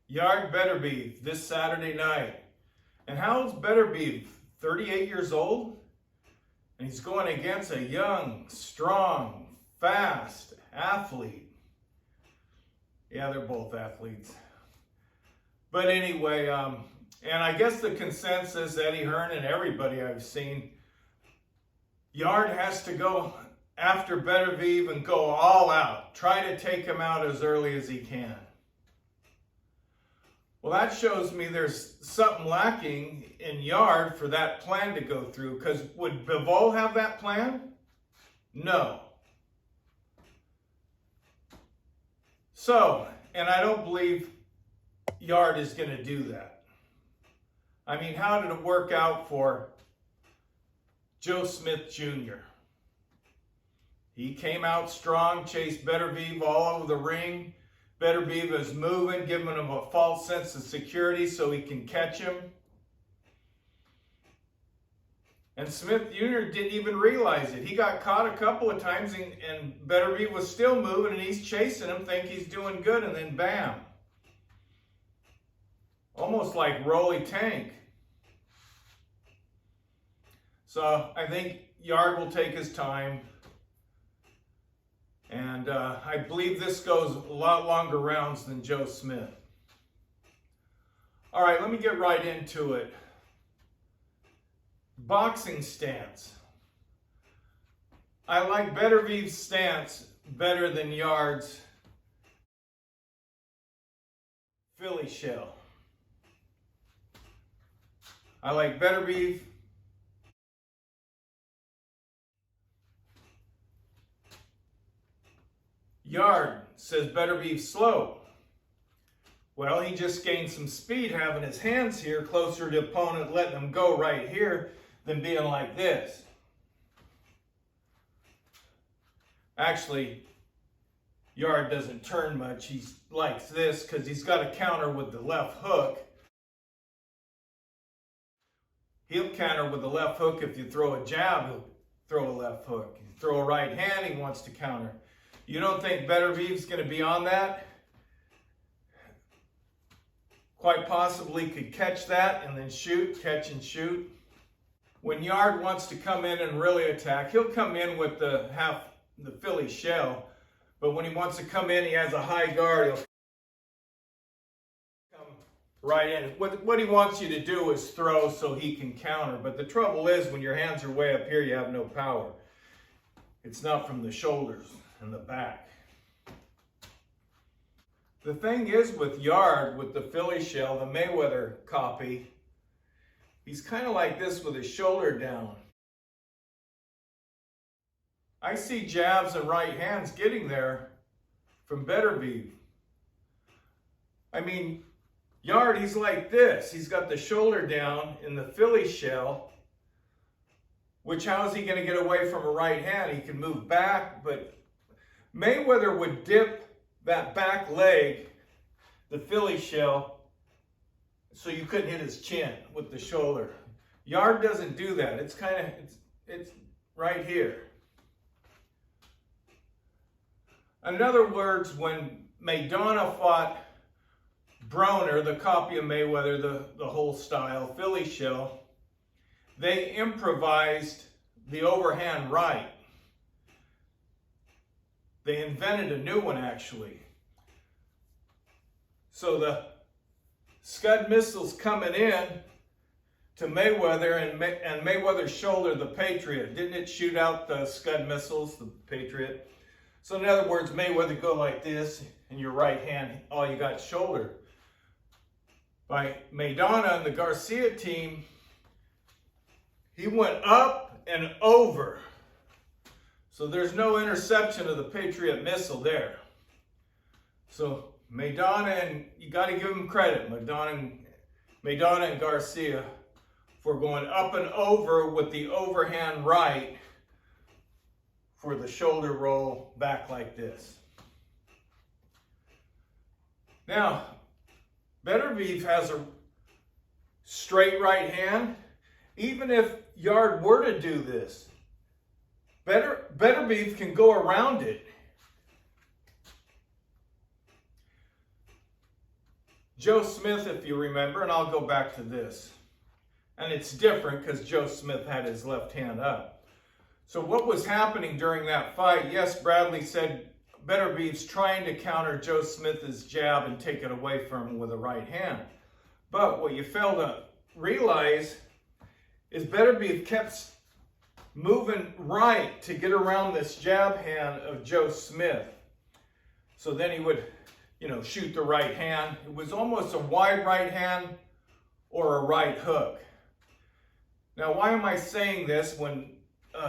Yarde Beterbiev this Saturday night. And how old's Beterbiev? 38 years old? And he's going against a young, strong, fast athlete. Yeah, they're both athletes. But anyway, and I guess the consensus, Eddie Hearn and everybody I've seen, Yarde has to go after Beterbiev and go all out. Try to take him out as early as he can. Well, that shows me there's something lacking in Yarde for that plan to go through. Because would Bivol have that plan? No. So, and I don't believe Yarde is going to do that. I mean, how did it work out for Joe Smith Jr.? He came out strong, chased Beterbiev all over the ring. Beterbiev is moving, giving him a false sense of security so he can catch him. And Smith Jr. didn't even realize it. He got caught a couple of times and Beterbiev was still moving and he's chasing him, think he's doing good, and then bam. Almost like Rolly Tank. So I think Yarde will take his time. And I believe this goes a lot longer rounds than Joe Smith. All right, let me get right into it. Boxing stance. I like Beterbiev's stance better than Yarde's Philly shell. I like Beterbiev. Yarde says Beterbiev's slow. Well, he just gained some speed having his hands here closer to the opponent, letting him go right here than being like this. Actually, Yarde doesn't turn much. He likes this because he's got a counter with the left hook. He'll counter with the left hook. If you throw a jab, he'll throw a left hook. You throw a right hand, he wants to counter. You don't think Beterbiev's going to be on that? Quite possibly could catch that and then shoot, catch and shoot. When Yarde wants to come in and really attack, he'll come in with the Philly shell. But when he wants to come in, he has a high guard. He'll come right in. What he wants you to do is throw so he can counter. But the trouble is, when your hands are way up here, you have no power. It's not from the shoulders and the back. The thing is with Yarde, with the Philly shell, the Mayweather copy, he's kind of like this with his shoulder down. I see jabs and right hands getting there from Beterbiev. I mean, Yarde, he's like this. He's got the shoulder down in the Philly shell, which how is he going to get away from a right hand? He can move back, but Mayweather would dip that back leg, the Philly shell, so you couldn't hit his chin with the shoulder. Yarde doesn't do that. It's kind of, it's right here. In other words, when Maidana fought Broner, the copy of Mayweather, the whole style, Philly shell, they improvised the overhand right. They invented a new one, actually. So the Scud missiles coming in to Mayweather, and Mayweather's shoulder, the Patriot. Didn't it shoot out the Scud missiles, the Patriot? So in other words, Mayweather go like this, and your right hand, all you got shoulder. By Maidana and the Garcia team, he went up and over. So there's no interception of the Patriot missile there. So Maidana, and you got to give him credit, Maidana and Garcia, for going up and over with the overhand right for the shoulder roll back like this. Now, Beterbiev has a straight right hand. Even if Yarde were to do this, Beterbiev can go around it. Joe Smith, if you remember, and I'll go back to this. And it's different because Joe Smith had his left hand up. So what was happening during that fight? Yes, Bradley said Beterbiev's trying to counter Joe Smith's jab and take it away from him with a right hand. But what you fail to realize is Beterbiev kept moving right to get around this jab hand of Joe Smith. So then he would, shoot the right hand. It was almost a wide right hand or a right hook. Now, why am I saying this when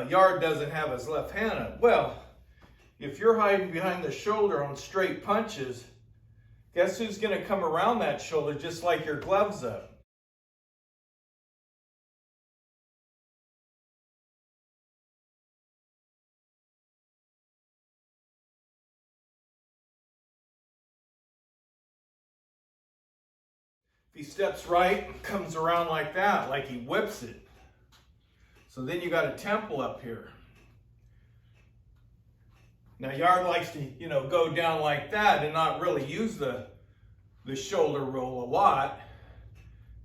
Yarde doesn't have his left hand up? Well, if you're hiding behind the shoulder on straight punches, guess who's going to come around that shoulder just like your gloves up? If he steps right, comes around like that, like he whips it. So then you got a temple up here. Now Yarde likes to, go down like that and not really use the shoulder roll a lot.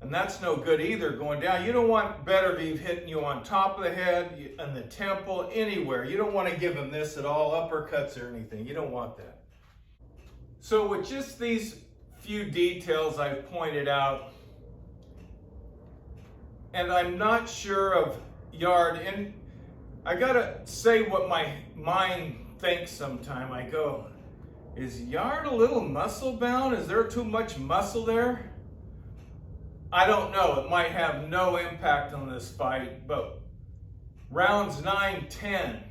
And that's no good either, going down. You don't want Beterbiev hitting you on top of the head, and the temple, anywhere. You don't want to give him this at all, uppercuts or anything. You don't want that. So with just these few details I've pointed out, and I'm not sure of Yarde, and I gotta say what my mind thinks sometime. I go, is Yarde a little muscle bound? Is there too much muscle there? I don't know. It might have no impact on this fight, but rounds 9, 10,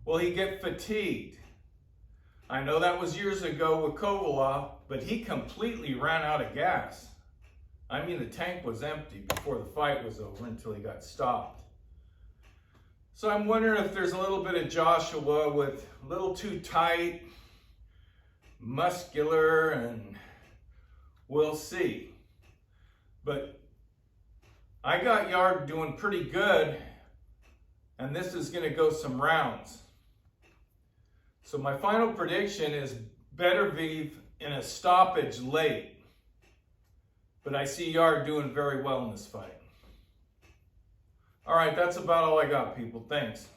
will he get fatigued? I know that was years ago with Kovalov, but he completely ran out of gas. I mean, the tank was empty before the fight was over until he got stopped. So I'm wondering if there's a little bit of Joshua with a little too tight, muscular, and we'll see. But I got Yarde doing pretty good, and this is going to go some rounds. So my final prediction is Beterbiev in a stoppage late. But I see Yarde doing very well in this fight. All right, that's about all I got, people. Thanks.